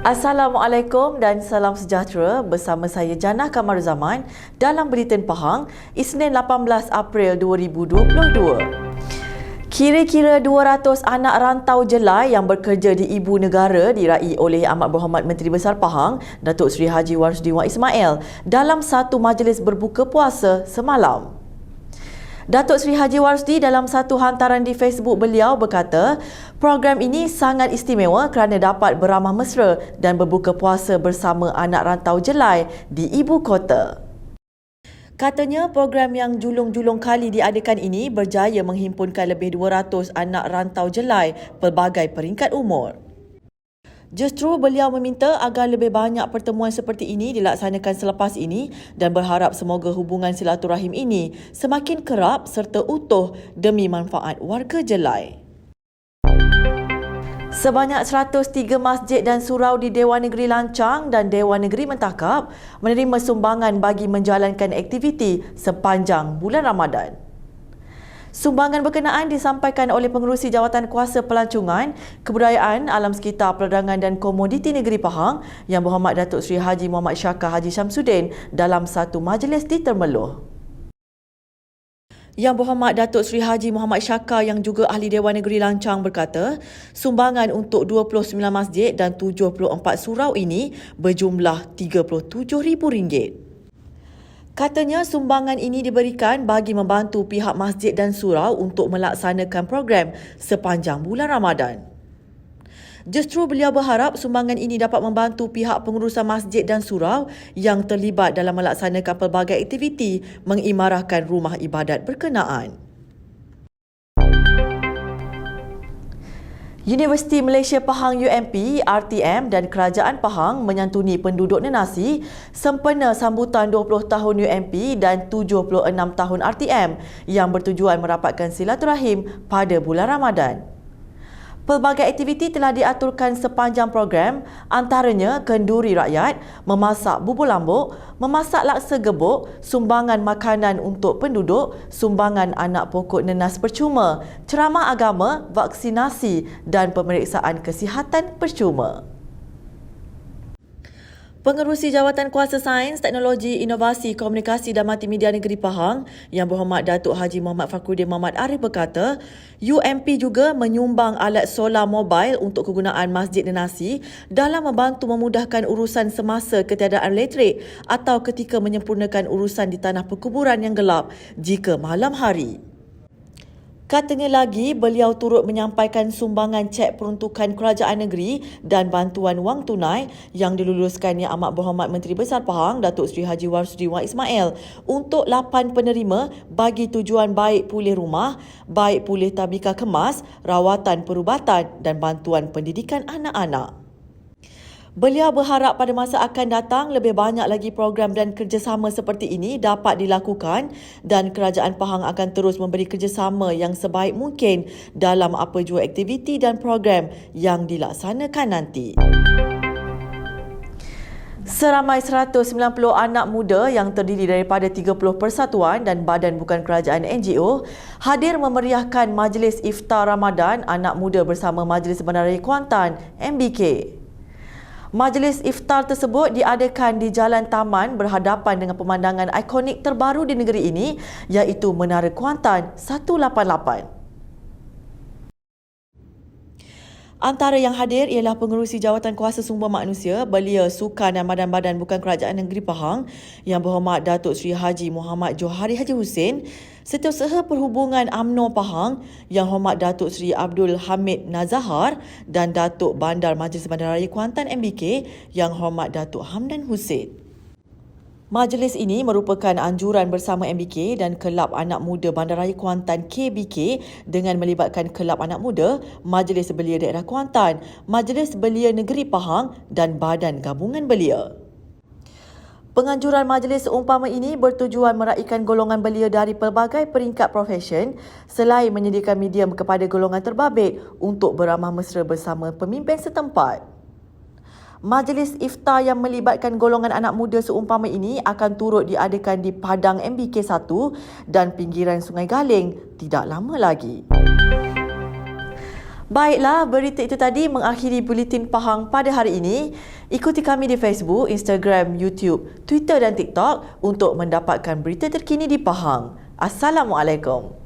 Assalamualaikum dan salam sejahtera bersama saya Jannah Kamaruzaman dalam Buletin Pahang, Isnin 18 April 2022. Kira-kira 200 anak rantau jelai yang bekerja di ibu negara diraih oleh Amat Berhormat Menteri Besar Pahang, Datuk Seri Haji Warsudi Wan Ismail dalam satu majlis berbuka puasa semalam. Datuk Seri Haji Warsudi dalam satu hantaran di Facebook beliau berkata, program ini sangat istimewa kerana dapat beramah mesra dan berbuka puasa bersama anak rantau jelai di ibu kota. Katanya program yang julung-julung kali diadakan ini berjaya menghimpunkan lebih 200 anak rantau jelai pelbagai peringkat umur. Justru beliau meminta agar lebih banyak pertemuan seperti ini dilaksanakan selepas ini dan berharap semoga hubungan silaturahim ini semakin kerap serta utuh demi manfaat warga jelai. Sebanyak 103 masjid dan surau di Dewan Negeri Lancang dan Dewan Negeri Mentakap menerima sumbangan bagi menjalankan aktiviti sepanjang bulan Ramadan. Sumbangan berkenaan disampaikan oleh Pengerusi Jawatan Kuasa Pelancongan, Kebudayaan, Alam Sekitar, Perdagangan dan Komoditi Negeri Pahang Yang Berhormat Datuk Seri Haji Muhammad Syakar Haji Syamsuddin dalam satu majlis di Termeloh. Yang Berhormat Datuk Seri Haji Muhammad Syakar yang juga Ahli Dewan Negeri Lancang berkata, sumbangan untuk 29 masjid dan 74 surau ini berjumlah RM37,000. Katanya sumbangan ini diberikan bagi membantu pihak masjid dan surau untuk melaksanakan program sepanjang bulan Ramadan. Justru beliau berharap sumbangan ini dapat membantu pihak pengurusan masjid dan surau yang terlibat dalam melaksanakan pelbagai aktiviti mengimarahkan rumah ibadat berkenaan. Universiti Malaysia Pahang UMP, RTM dan Kerajaan Pahang menyantuni penduduk Nenasi sempena sambutan 20 tahun UMP dan 76 tahun RTM yang bertujuan merapatkan silaturahim pada bulan Ramadan. Pelbagai aktiviti telah diaturkan sepanjang program, antaranya kenduri rakyat, memasak bubur lambuk, memasak laksa gebuk, sumbangan makanan untuk penduduk, sumbangan anak pokok nenas percuma, ceramah agama, vaksinasi dan pemeriksaan kesihatan percuma. Pengerusi Jawatan Kuasa Sains, Teknologi, Inovasi, Komunikasi dan Multimedia Negeri Pahang Yang Berhormat Datuk Haji Muhammad Fakhruddin Muhammad Arif berkata, UMP juga menyumbang alat solar mobile untuk kegunaan Masjid Nenasi dalam membantu memudahkan urusan semasa ketiadaan elektrik atau ketika menyempurnakan urusan di tanah perkuburan yang gelap jika malam hari. Katanya lagi, beliau turut menyampaikan sumbangan cek peruntukan kerajaan negeri dan bantuan wang tunai yang diluluskannya Amat Berhormat Menteri Besar Pahang, Datuk Seri Haji Warsudi Wan Ismail untuk 8 penerima bagi tujuan baik pulih rumah, baik pulih tabika kemas, rawatan perubatan dan bantuan pendidikan anak-anak. Beliau berharap pada masa akan datang lebih banyak lagi program dan kerjasama seperti ini dapat dilakukan dan Kerajaan Pahang akan terus memberi kerjasama yang sebaik mungkin dalam apa jua aktiviti dan program yang dilaksanakan nanti. Seramai 190 anak muda yang terdiri daripada 30 persatuan dan badan bukan kerajaan NGO hadir memeriahkan Majlis Iftar Ramadan Anak Muda bersama Majlis Bandaraya Kuantan MBK. Majlis iftar tersebut diadakan di Jalan Taman berhadapan dengan pemandangan ikonik terbaru di negeri ini iaitu Menara Kuantan 188. Antara yang hadir ialah Pengerusi Jawatan Kuasa Sumber Manusia, Belia Sukan dan Badan-Badan Bukan Kerajaan Negeri Pahang Yang Berhormat Datuk Seri Haji Muhammad Johari Haji Hussein, Setiausaha Perhubungan UMNO Pahang Yang Hormat Datuk Seri Abdul Hamid Nazahar dan Datuk Bandar Majlis Bandaraya Kuantan MBK Yang Hormat Datuk Hamdan Hussein. Majlis ini merupakan anjuran bersama MBK dan Kelab Anak Muda Bandaraya Kuantan KBK dengan melibatkan Kelab Anak Muda, Majlis Belia Daerah Kuantan, Majlis Belia Negeri Pahang dan Badan Gabungan Belia. Penganjuran majlis seumpama ini bertujuan meraihkan golongan belia dari pelbagai peringkat profesion selain menyediakan medium kepada golongan terbabit untuk beramah mesra bersama pemimpin setempat. Majlis iftar yang melibatkan golongan anak muda seumpama ini akan turut diadakan di Padang MBK 1 dan pinggiran Sungai Galing tidak lama lagi. Baiklah, berita itu tadi mengakhiri Buletin Pahang pada hari ini. Ikuti kami di Facebook, Instagram, YouTube, Twitter dan TikTok untuk mendapatkan berita terkini di Pahang. Assalamualaikum.